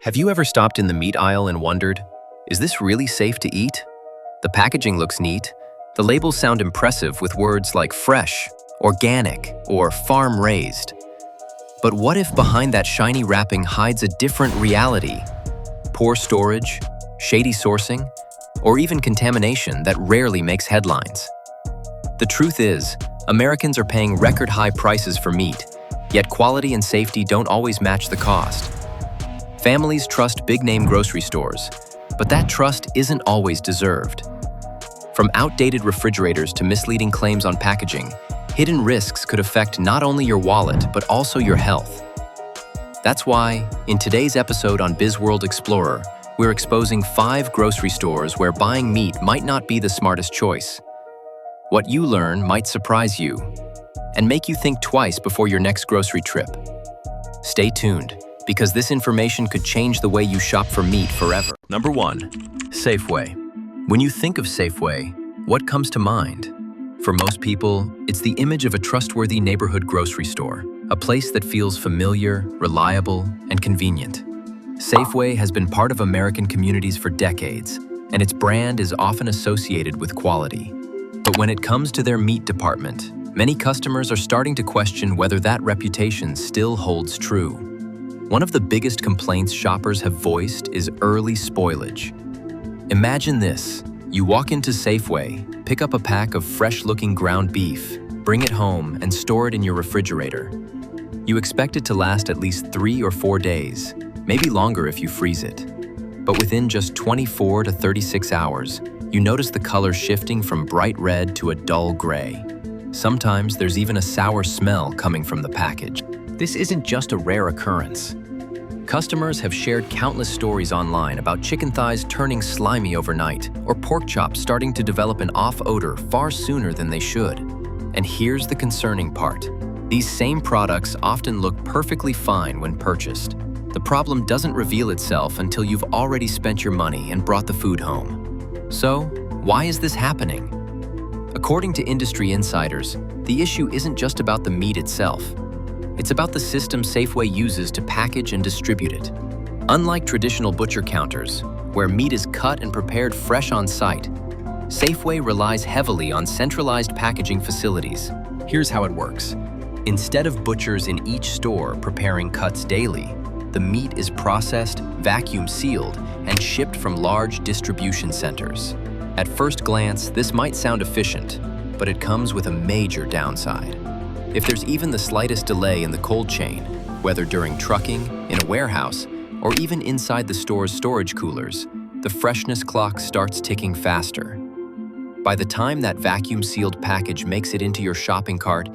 Have you ever stopped in the meat aisle and wondered, is this really safe to eat? The packaging looks neat. The labels sound impressive with words like fresh, organic, or farm-raised. But what if behind that shiny wrapping hides a different reality? Poor storage, shady sourcing, or even contamination that rarely makes headlines. The truth is, Americans are paying record-high prices for meat, yet quality and safety don't always match the cost. Families trust big-name grocery stores, but that trust isn't always deserved. From outdated refrigerators to misleading claims on packaging, hidden risks could affect not only your wallet, but also your health. That's why, in today's episode on BizWorld Explorer, we're exposing 5 grocery stores where buying meat might not be the smartest choice. What you learn might surprise you and make you think twice before your next grocery trip. Stay tuned, because this information could change the way you shop for meat forever. Number 1. Safeway. When you think of Safeway, what comes to mind? For most people, it's the image of a trustworthy neighborhood grocery store, a place that feels familiar, reliable, and convenient. Safeway has been part of American communities for decades, and its brand is often associated with quality. But when it comes to their meat department, many customers are starting to question whether that reputation still holds true. One of the biggest complaints shoppers have voiced is early spoilage. Imagine this. You walk into Safeway, pick up a pack of fresh-looking ground beef, bring it home, and store it in your refrigerator. You expect it to last at least 3 or 4 days, maybe longer if you freeze it. But within just 24 to 36 hours, you notice the color shifting from bright red to a dull gray. Sometimes there's even a sour smell coming from the package. This isn't just a rare occurrence. Customers have shared countless stories online about chicken thighs turning slimy overnight, or pork chops starting to develop an off odor far sooner than they should. And here's the concerning part. These same products often look perfectly fine when purchased. The problem doesn't reveal itself until you've already spent your money and brought the food home. So, why is this happening? According to industry insiders, the issue isn't just about the meat itself. It's about the system Safeway uses to package and distribute it. Unlike traditional butcher counters, where meat is cut and prepared fresh on site, Safeway relies heavily on centralized packaging facilities. Here's how it works. Instead of butchers in each store preparing cuts daily, the meat is processed, vacuum sealed, and shipped from large distribution centers. At first glance, this might sound efficient, but it comes with a major downside. If there's even the slightest delay in the cold chain, whether during trucking, in a warehouse, or even inside the store's storage coolers, the freshness clock starts ticking faster. By the time that vacuum-sealed package makes it into your shopping cart,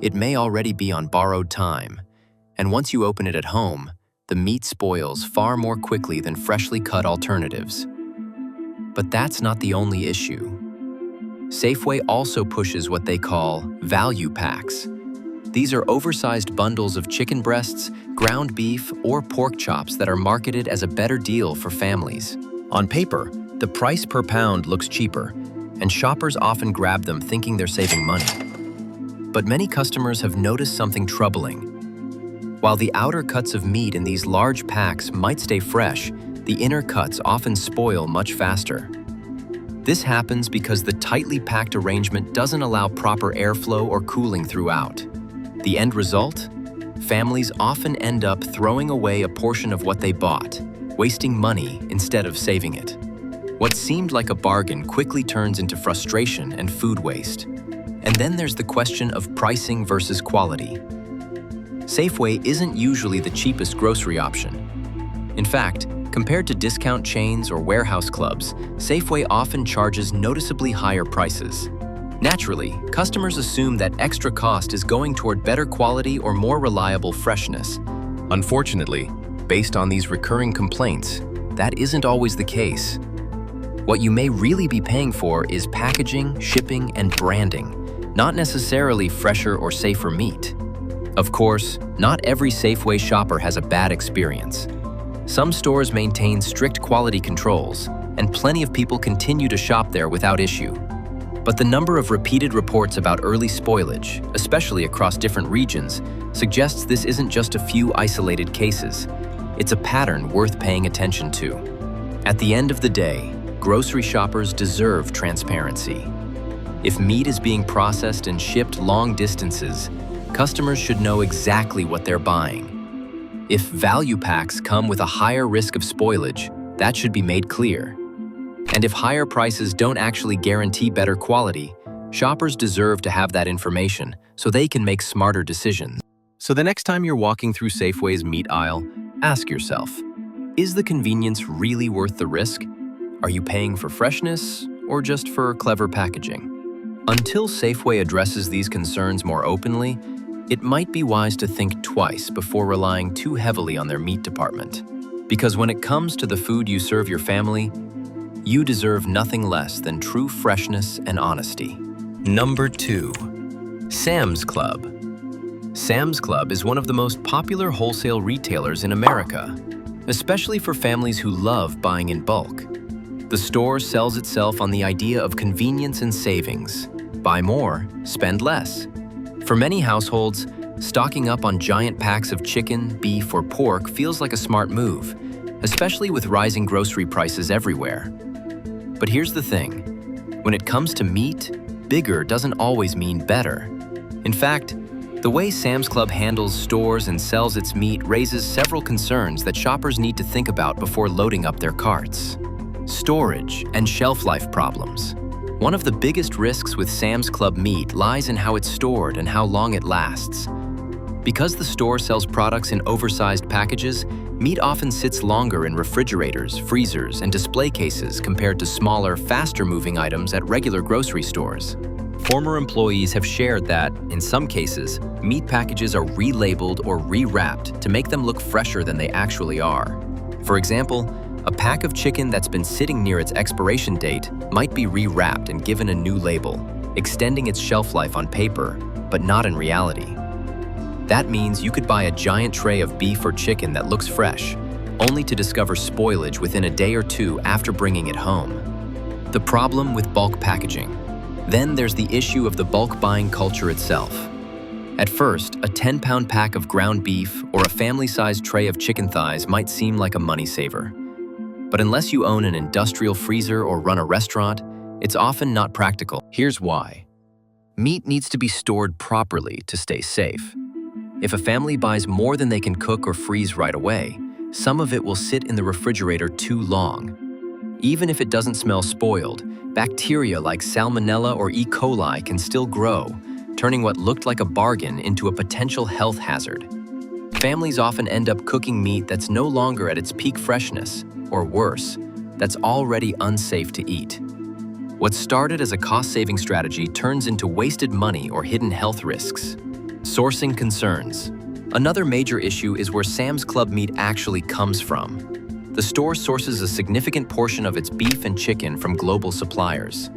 it may already be on borrowed time. And once you open it at home, the meat spoils far more quickly than freshly cut alternatives. But that's not the only issue. Safeway also pushes what they call value packs. These are oversized bundles of chicken breasts, ground beef, or pork chops that are marketed as a better deal for families. On paper, the price per pound looks cheaper, and shoppers often grab them thinking they're saving money. But many customers have noticed something troubling. While the outer cuts of meat in these large packs might stay fresh, the inner cuts often spoil much faster. This happens because the tightly packed arrangement doesn't allow proper airflow or cooling throughout. The end result? Families often end up throwing away a portion of what they bought, wasting money instead of saving it. What seemed like a bargain quickly turns into frustration and food waste. And then there's the question of pricing versus quality. Safeway isn't usually the cheapest grocery option. In fact, compared to discount chains or warehouse clubs, Safeway often charges noticeably higher prices. Naturally, customers assume that extra cost is going toward better quality or more reliable freshness. Unfortunately, based on these recurring complaints, that isn't always the case. What you may really be paying for is packaging, shipping, and branding, not necessarily fresher or safer meat. Of course, not every Safeway shopper has a bad experience. Some stores maintain strict quality controls, and plenty of people continue to shop there without issue. But the number of repeated reports about early spoilage, especially across different regions, suggests this isn't just a few isolated cases. It's a pattern worth paying attention to. At the end of the day, grocery shoppers deserve transparency. If meat is being processed and shipped long distances, customers should know exactly what they're buying. If value packs come with a higher risk of spoilage, that should be made clear. And if higher prices don't actually guarantee better quality, shoppers deserve to have that information so they can make smarter decisions. So the next time you're walking through Safeway's meat aisle, ask yourself, is the convenience really worth the risk? Are you paying for freshness or just for clever packaging? Until Safeway addresses these concerns more openly, it might be wise to think twice before relying too heavily on their meat department. Because when it comes to the food you serve your family, you deserve nothing less than true freshness and honesty. Number 2. Sam's Club. Sam's Club is one of the most popular wholesale retailers in America, especially for families who love buying in bulk. The store sells itself on the idea of convenience and savings. Buy more, spend less. For many households, stocking up on giant packs of chicken, beef, or pork feels like a smart move, especially with rising grocery prices everywhere. But here's the thing. When it comes to meat, bigger doesn't always mean better. In fact, the way Sam's Club handles, stores, and sells its meat raises several concerns that shoppers need to think about before loading up their carts. Storage and shelf life problems. One of the biggest risks with Sam's Club meat lies in how it's stored and how long it lasts. Because the store sells products in oversized packages, meat often sits longer in refrigerators, freezers, and display cases compared to smaller, faster-moving items at regular grocery stores. Former employees have shared that, in some cases, meat packages are relabeled or rewrapped to make them look fresher than they actually are. For example, a pack of chicken that's been sitting near its expiration date might be rewrapped and given a new label, extending its shelf life on paper, but not in reality. That means you could buy a giant tray of beef or chicken that looks fresh, only to discover spoilage within a day or two after bringing it home. The problem with bulk packaging. Then there's the issue of the bulk buying culture itself. At first, a 10-pound pack of ground beef or a family-sized tray of chicken thighs might seem like a money saver. But unless you own an industrial freezer or run a restaurant, it's often not practical. Here's why. Meat needs to be stored properly to stay safe. If a family buys more than they can cook or freeze right away, some of it will sit in the refrigerator too long. Even if it doesn't smell spoiled, bacteria like Salmonella or E. coli can still grow, turning what looked like a bargain into a potential health hazard. Families often end up cooking meat that's no longer at its peak freshness, or worse, that's already unsafe to eat. What started as a cost-saving strategy turns into wasted money or hidden health risks. Sourcing concerns. Another major issue is where Sam's Club meat actually comes from. The store sources a significant portion of its beef and chicken from global suppliers.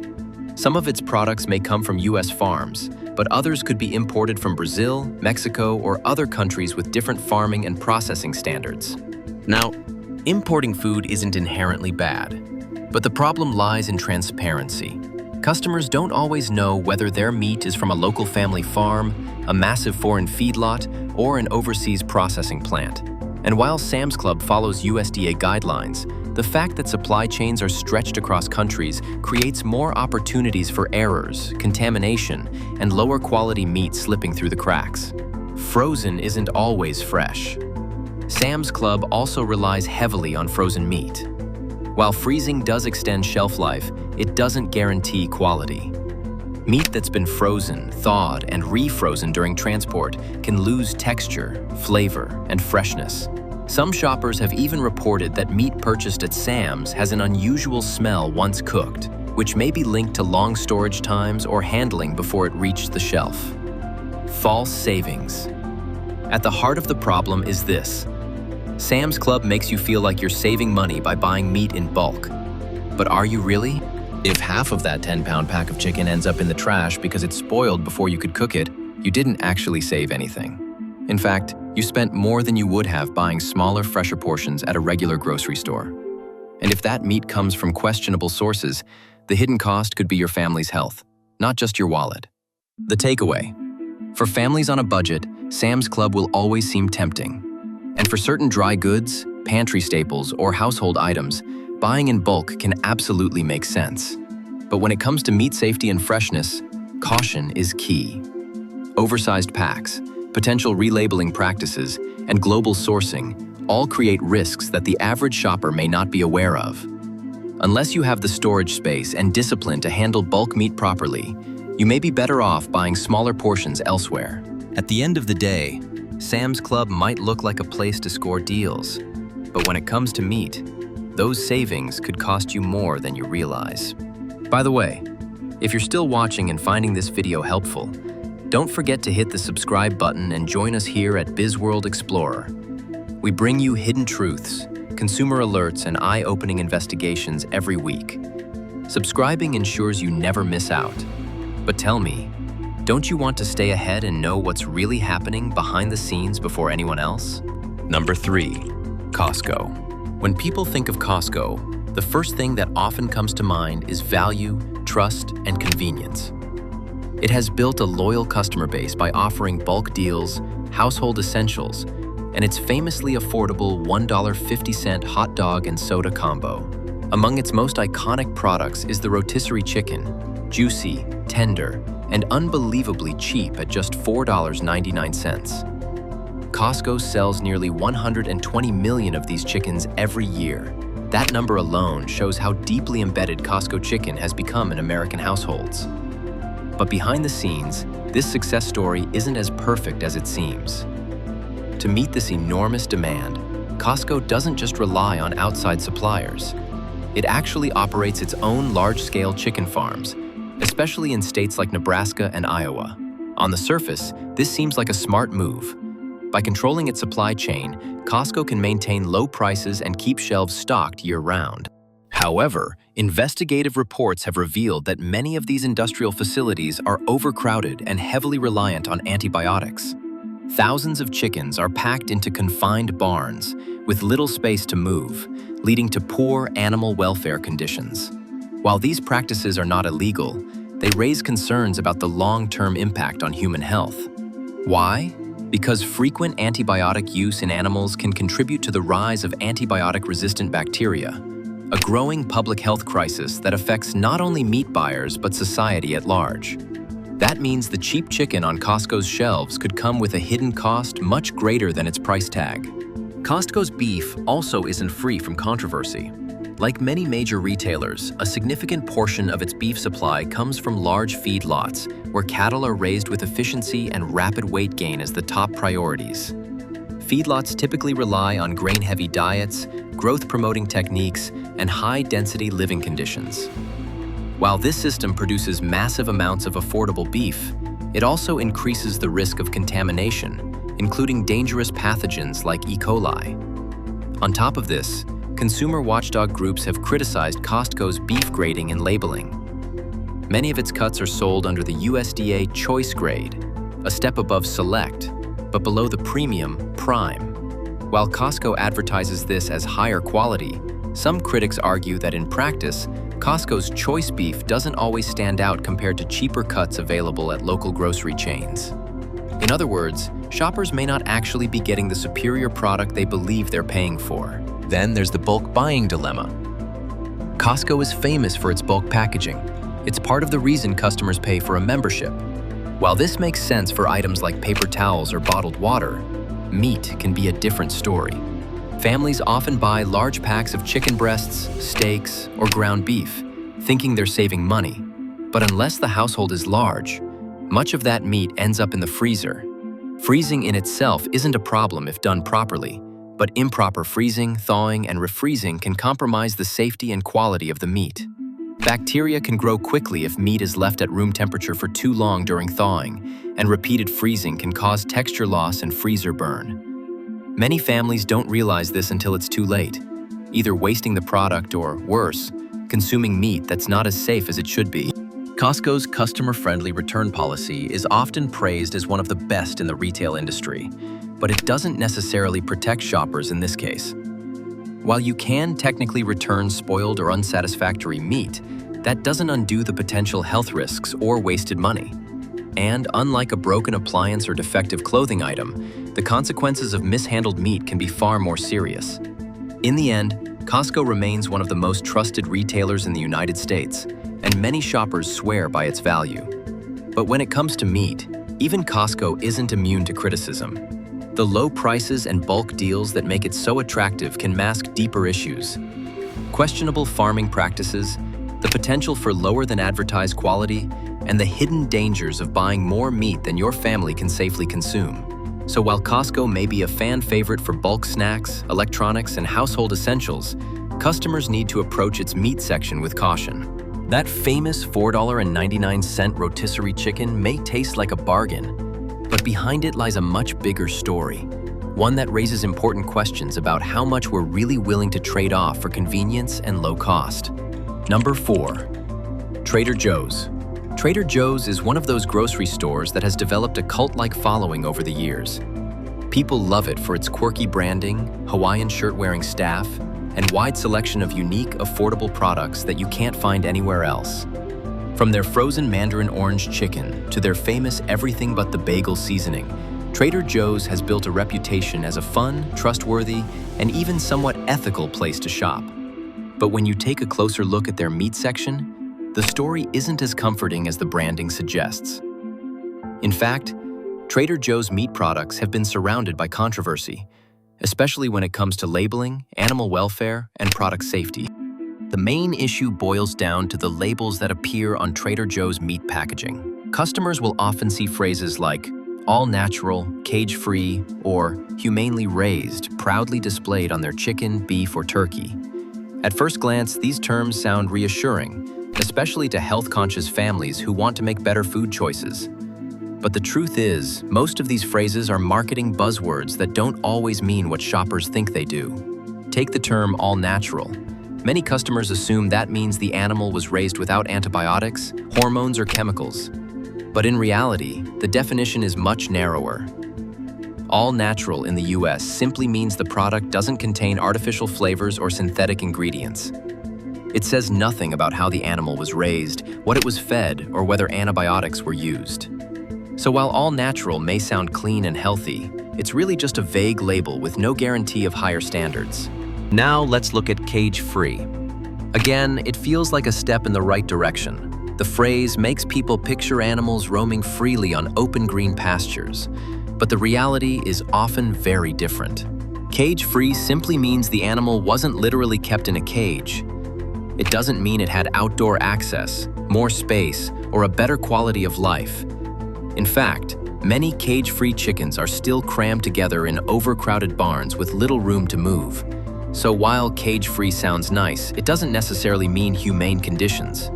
Some of its products may come from U.S. farms, but others could be imported from Brazil, Mexico, or other countries with different farming and processing standards. Now, importing food isn't inherently bad, but the problem lies in transparency. Customers don't always know whether their meat is from a local family farm, a massive foreign feedlot, or an overseas processing plant. And while Sam's Club follows USDA guidelines, the fact that supply chains are stretched across countries creates more opportunities for errors, contamination, and lower quality meat slipping through the cracks. Frozen isn't always fresh. Sam's Club also relies heavily on frozen meat. While freezing does extend shelf life, it doesn't guarantee quality. Meat that's been frozen, thawed, and refrozen during transport can lose texture, flavor, and freshness. Some shoppers have even reported that meat purchased at Sam's has an unusual smell once cooked, which may be linked to long storage times or handling before it reached the shelf. False savings. At the heart of the problem is this. Sam's Club makes you feel like you're saving money by buying meat in bulk. But are you really? If half of that 10-pound pack of chicken ends up in the trash because it's spoiled before you could cook it, you didn't actually save anything. In fact, you spent more than you would have buying smaller, fresher portions at a regular grocery store. And if that meat comes from questionable sources, the hidden cost could be your family's health, not just your wallet. The takeaway. For families on a budget, Sam's Club will always seem tempting. And for certain dry goods, pantry staples, or household items, buying in bulk can absolutely make sense. But when it comes to meat safety and freshness, caution is key. Oversized packs, potential relabeling practices, and global sourcing all create risks that the average shopper may not be aware of. Unless you have the storage space and discipline to handle bulk meat properly, you may be better off buying smaller portions elsewhere. At the end of the day, Sam's Club might look like a place to score deals, but when it comes to meat, those savings could cost you more than you realize. By the way, if you're still watching and finding this video helpful, don't forget to hit the subscribe button and join us here at BizWorld Explorer. We bring you hidden truths, consumer alerts, and eye-opening investigations every week. Subscribing ensures you never miss out. But tell me, don't you want to stay ahead and know what's really happening behind the scenes before anyone else? Number 3. Costco. When people think of Costco, the first thing that often comes to mind is value, trust, and convenience. It has built a loyal customer base by offering bulk deals, household essentials, and its famously affordable $1.50 hot dog and soda combo. Among its most iconic products is the rotisserie chicken, juicy, tender, and unbelievably cheap at just $4.99. Costco sells nearly 120 million of these chickens every year. That number alone shows how deeply embedded Costco chicken has become in American households. But behind the scenes, this success story isn't as perfect as it seems. To meet this enormous demand, Costco doesn't just rely on outside suppliers. It actually operates its own large-scale chicken farms, especially in states like Nebraska and Iowa. On the surface, this seems like a smart move. By controlling its supply chain, Costco can maintain low prices and keep shelves stocked year-round. However, investigative reports have revealed that many of these industrial facilities are overcrowded and heavily reliant on antibiotics. Thousands of chickens are packed into confined barns with little space to move, leading to poor animal welfare conditions. While these practices are not illegal, they raise concerns about the long-term impact on human health. Why? Because frequent antibiotic use in animals can contribute to the rise of antibiotic-resistant bacteria, a growing public health crisis that affects not only meat buyers but society at large. That means the cheap chicken on Costco's shelves could come with a hidden cost much greater than its price tag. Costco's beef also isn't free from controversy. Like many major retailers, a significant portion of its beef supply comes from large feedlots, where cattle are raised with efficiency and rapid weight gain as the top priorities. Feedlots typically rely on grain-heavy diets, growth-promoting techniques, and high-density living conditions. While this system produces massive amounts of affordable beef, it also increases the risk of contamination, including dangerous pathogens like E. coli. On top of this, consumer watchdog groups have criticized Costco's beef grading and labeling. Many of its cuts are sold under the USDA Choice grade, a step above Select, but below the premium Prime. While Costco advertises this as higher quality, some critics argue that in practice, Costco's choice beef doesn't always stand out compared to cheaper cuts available at local grocery chains. In other words, shoppers may not actually be getting the superior product they believe they're paying for. Then there's the bulk buying dilemma. Costco is famous for its bulk packaging. It's part of the reason customers pay for a membership. While this makes sense for items like paper towels or bottled water, meat can be a different story. Families often buy large packs of chicken breasts, steaks, or ground beef, thinking they're saving money. But unless the household is large, much of that meat ends up in the freezer. Freezing in itself isn't a problem if done properly, but improper freezing, thawing, and refreezing can compromise the safety and quality of the meat. Bacteria can grow quickly if meat is left at room temperature for too long during thawing, and repeated freezing can cause texture loss and freezer burn. Many families don't realize this until it's too late, either wasting the product or, worse, consuming meat that's not as safe as it should be. Costco's customer-friendly return policy is often praised as one of the best in the retail industry, but it doesn't necessarily protect shoppers in this case. While you can technically return spoiled or unsatisfactory meat, that doesn't undo the potential health risks or wasted money. And unlike a broken appliance or defective clothing item, the consequences of mishandled meat can be far more serious. In the end, Costco remains one of the most trusted retailers in the United States, and many shoppers swear by its value. But when it comes to meat, even Costco isn't immune to criticism. The low prices and bulk deals that make it so attractive can mask deeper issues. Questionable farming practices, the potential for lower than advertised quality, and the hidden dangers of buying more meat than your family can safely consume. So while Costco may be a fan favorite for bulk snacks, electronics, and household essentials, customers need to approach its meat section with caution. That famous $4.99 rotisserie chicken may taste like a bargain, but behind it lies a much bigger story, one that raises important questions about how much we're really willing to trade off for convenience and low cost. Number 4. Trader Joe's. Trader Joe's is one of those grocery stores that has developed a cult-like following over the years. People love it for its quirky branding, Hawaiian shirt-wearing staff, and wide selection of unique, affordable products that you can't find anywhere else. From their frozen mandarin orange chicken to their famous everything but the bagel seasoning, Trader Joe's has built a reputation as a fun, trustworthy, and even somewhat ethical place to shop. But when you take a closer look at their meat section, the story isn't as comforting as the branding suggests. In fact, Trader Joe's meat products have been surrounded by controversy, especially when it comes to labeling, animal welfare, and product safety. The main issue boils down to the labels that appear on Trader Joe's meat packaging. Customers will often see phrases like all natural, cage-free, or humanely raised proudly displayed on their chicken, beef, or turkey. At first glance, these terms sound reassuring, especially to health-conscious families who want to make better food choices. But the truth is, most of these phrases are marketing buzzwords that don't always mean what shoppers think they do. Take the term all natural. Many customers assume that means the animal was raised without antibiotics, hormones, or chemicals. But in reality, the definition is much narrower. All natural in the US simply means the product doesn't contain artificial flavors or synthetic ingredients. It says nothing about how the animal was raised, what it was fed, or whether antibiotics were used. So while all natural may sound clean and healthy, it's really just a vague label with no guarantee of higher standards. Now let's look at cage-free. Again, it feels like a step in the right direction. The phrase makes people picture animals roaming freely on open green pastures, but the reality is often very different. Cage-free simply means the animal wasn't literally kept in a cage. It doesn't mean it had outdoor access, more space, or a better quality of life. In fact, many cage-free chickens are still crammed together in overcrowded barns with little room to move. So while cage-free sounds nice, it doesn't necessarily mean humane conditions.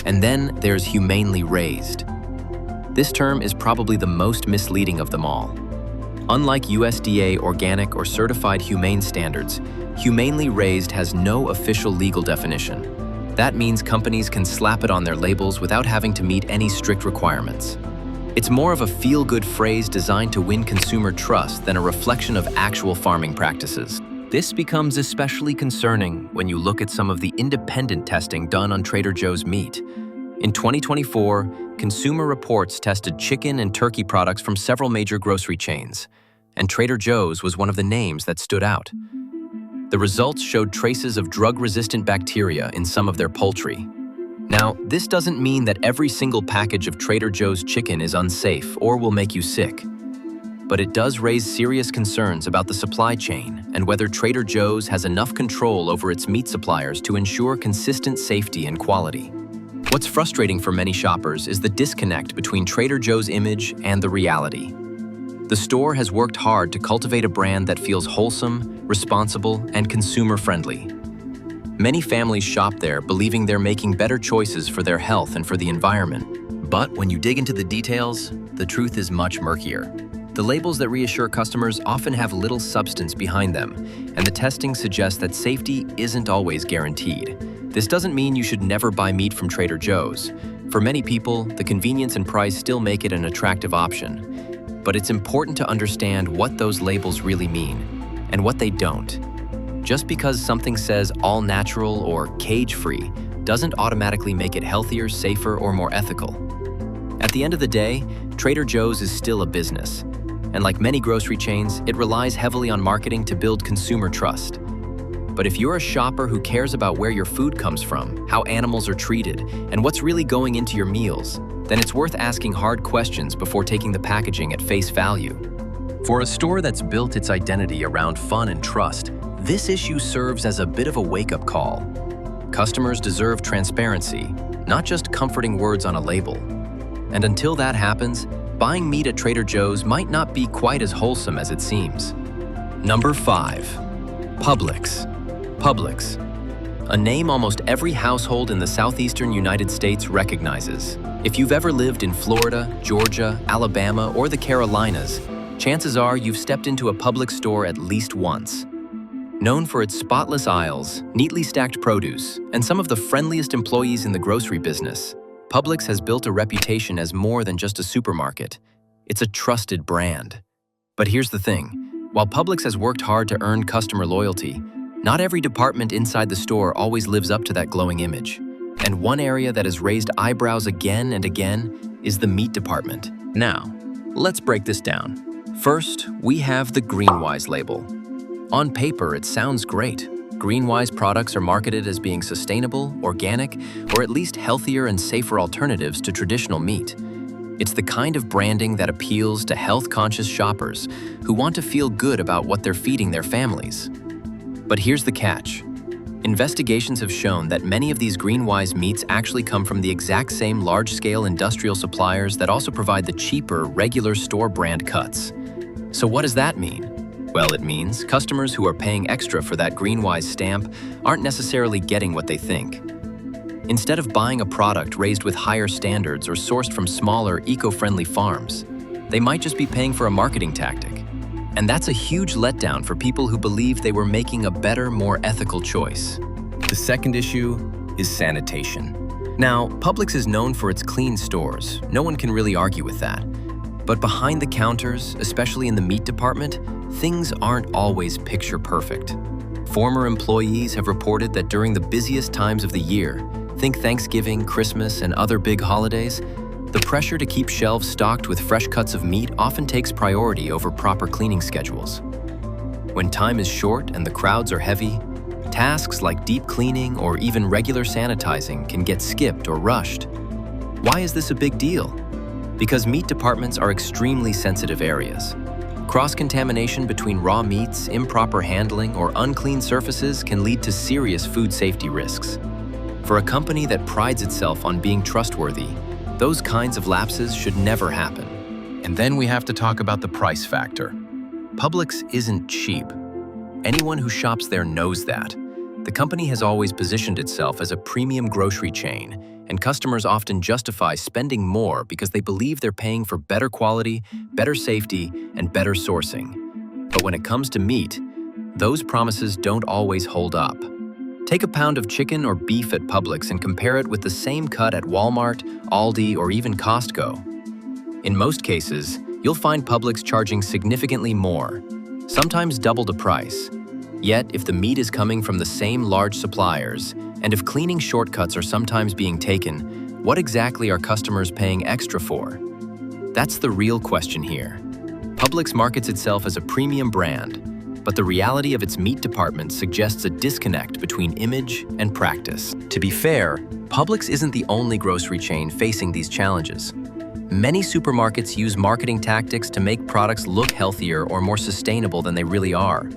And then there's humanely raised. This term is probably the most misleading of them all. Unlike USDA organic or certified humane standards, humanely raised has no official legal definition. That means companies can slap it on their labels without having to meet any strict requirements. It's more of a feel-good phrase designed to win consumer trust than a reflection of actual farming practices. This becomes especially concerning when you look at some of the independent testing done on Trader Joe's meat. In 2024, Consumer Reports tested chicken and turkey products from several major grocery chains, and Trader Joe's was one of the names that stood out. The results showed traces of drug-resistant bacteria in some of their poultry. Now, this doesn't mean that every single package of Trader Joe's chicken is unsafe or will make you sick. But it does raise serious concerns about the supply chain and whether Trader Joe's has enough control over its meat suppliers to ensure consistent safety and quality. What's frustrating for many shoppers is the disconnect between Trader Joe's image and the reality. The store has worked hard to cultivate a brand that feels wholesome, responsible, and consumer-friendly. Many families shop there believing they're making better choices for their health and for the environment. But when you dig into the details, the truth is much murkier. The labels that reassure customers often have little substance behind them, and the testing suggests that safety isn't always guaranteed. This doesn't mean you should never buy meat from Trader Joe's. For many people, the convenience and price still make it an attractive option. But it's important to understand what those labels really mean, and what they don't. Just because something says all natural or cage-free doesn't automatically make it healthier, safer, or more ethical. At the end of the day, Trader Joe's is still a business. And like many grocery chains, it relies heavily on marketing to build consumer trust. But if you're a shopper who cares about where your food comes from, how animals are treated, and what's really going into your meals, then it's worth asking hard questions before taking the packaging at face value. For a store that's built its identity around fun and trust, this issue serves as a bit of a wake-up call. Customers deserve transparency, not just comforting words on a label. And until that happens, buying meat at Trader Joe's might not be quite as wholesome as it seems. Number 5. Publix. Publix, a name almost every household in the southeastern United States recognizes. If you've ever lived in Florida, Georgia, Alabama, or the Carolinas, chances are you've stepped into a Publix store at least once. Known for its spotless aisles, neatly stacked produce, and some of the friendliest employees in the grocery business, Publix has built a reputation as more than just a supermarket. It's a trusted brand. But here's the thing, while Publix has worked hard to earn customer loyalty, not every department inside the store always lives up to that glowing image. And one area that has raised eyebrows again and again is the meat department. Now, let's break this down. First, we have the GreenWise label. On paper, it sounds great. GreenWise products are marketed as being sustainable, organic, or at least healthier and safer alternatives to traditional meat. It's the kind of branding that appeals to health-conscious shoppers who want to feel good about what they're feeding their families. But here's the catch. Investigations have shown that many of these GreenWise meats actually come from the exact same large-scale industrial suppliers that also provide the cheaper, regular store brand cuts. So what does that mean? Well, it means customers who are paying extra for that GreenWise stamp aren't necessarily getting what they think. Instead of buying a product raised with higher standards or sourced from smaller, eco-friendly farms, they might just be paying for a marketing tactic. And that's a huge letdown for people who believe they were making a better, more ethical choice. The second issue is sanitation. Now, Publix is known for its clean stores. No one can really argue with that. But behind the counters, especially in the meat department, things aren't always picture perfect. Former employees have reported that during the busiest times of the year, think Thanksgiving, Christmas, and other big holidays, the pressure to keep shelves stocked with fresh cuts of meat often takes priority over proper cleaning schedules. When time is short and the crowds are heavy, tasks like deep cleaning or even regular sanitizing can get skipped or rushed. Why is this a big deal? Because meat departments are extremely sensitive areas. Cross-contamination between raw meats, improper handling, or unclean surfaces can lead to serious food safety risks. For a company that prides itself on being trustworthy, those kinds of lapses should never happen. And then we have to talk about the price factor. Publix isn't cheap. Anyone who shops there knows that. The company has always positioned itself as a premium grocery chain, and customers often justify spending more because they believe they're paying for better quality, better safety, and better sourcing. But when it comes to meat, those promises don't always hold up. Take a pound of chicken or beef at Publix and compare it with the same cut at Walmart, Aldi, or even Costco. In most cases, you'll find Publix charging significantly more, sometimes double the price. Yet, if the meat is coming from the same large suppliers, and if cleaning shortcuts are sometimes being taken, what exactly are customers paying extra for? That's the real question here. Publix markets itself as a premium brand, but the reality of its meat department suggests a disconnect between image and practice. To be fair, Publix isn't the only grocery chain facing these challenges. Many supermarkets use marketing tactics to make products look healthier or more sustainable than they really are.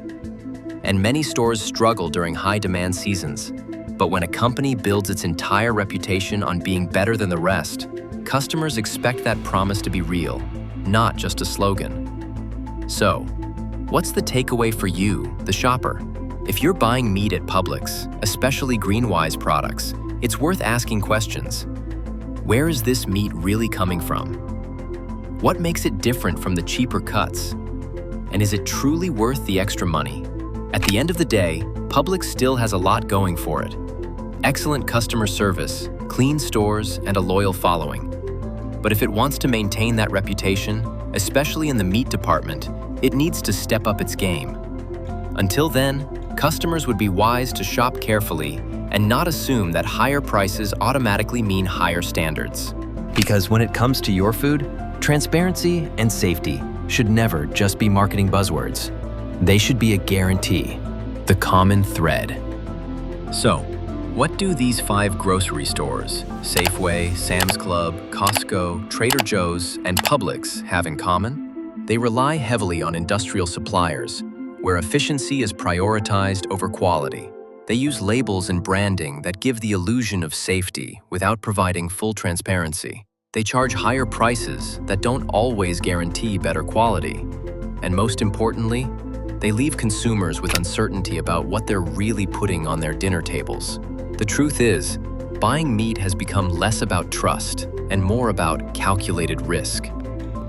And many stores struggle during high-demand seasons. But when a company builds its entire reputation on being better than the rest, customers expect that promise to be real, not just a slogan. So, what's the takeaway for you, the shopper? If you're buying meat at Publix, especially GreenWise products, it's worth asking questions. Where is this meat really coming from? What makes it different from the cheaper cuts? And is it truly worth the extra money? At the end of the day, Publix still has a lot going for it. Excellent customer service, clean stores, and a loyal following. But if it wants to maintain that reputation, especially in the meat department, it needs to step up its game. Until then, customers would be wise to shop carefully and not assume that higher prices automatically mean higher standards. Because when it comes to your food, Transparency and safety should never just be marketing buzzwords. They should be a guarantee, the common thread. So, what do these 5 grocery stores, Safeway, Sam's Club, Costco, Trader Joe's, and Publix, have in common? They rely heavily on industrial suppliers, where efficiency is prioritized over quality. They use labels and branding that give the illusion of safety without providing full transparency. They charge higher prices that don't always guarantee better quality. And most importantly, they leave consumers with uncertainty about what they're really putting on their dinner tables. The truth is, buying meat has become less about trust and more about calculated risk.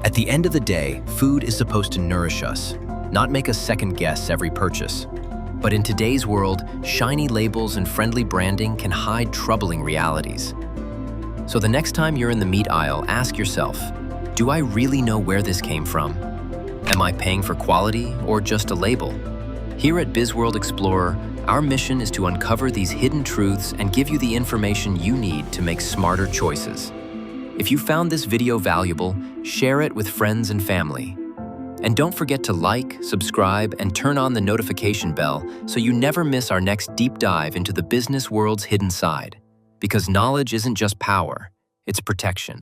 At the end of the day, food is supposed to nourish us, not make us second guess every purchase. But in today's world, shiny labels and friendly branding can hide troubling realities. So the next time you're in the meat aisle, ask yourself, do I really know where this came from? Am I paying for quality or just a label? Here at BizWorld Explorer, our mission is to uncover these hidden truths and give you the information you need to make smarter choices. If you found this video valuable, share it with friends and family. And don't forget to like, subscribe, and turn on the notification bell so you never miss our next deep dive into the business world's hidden side. Because knowledge isn't just power, it's protection.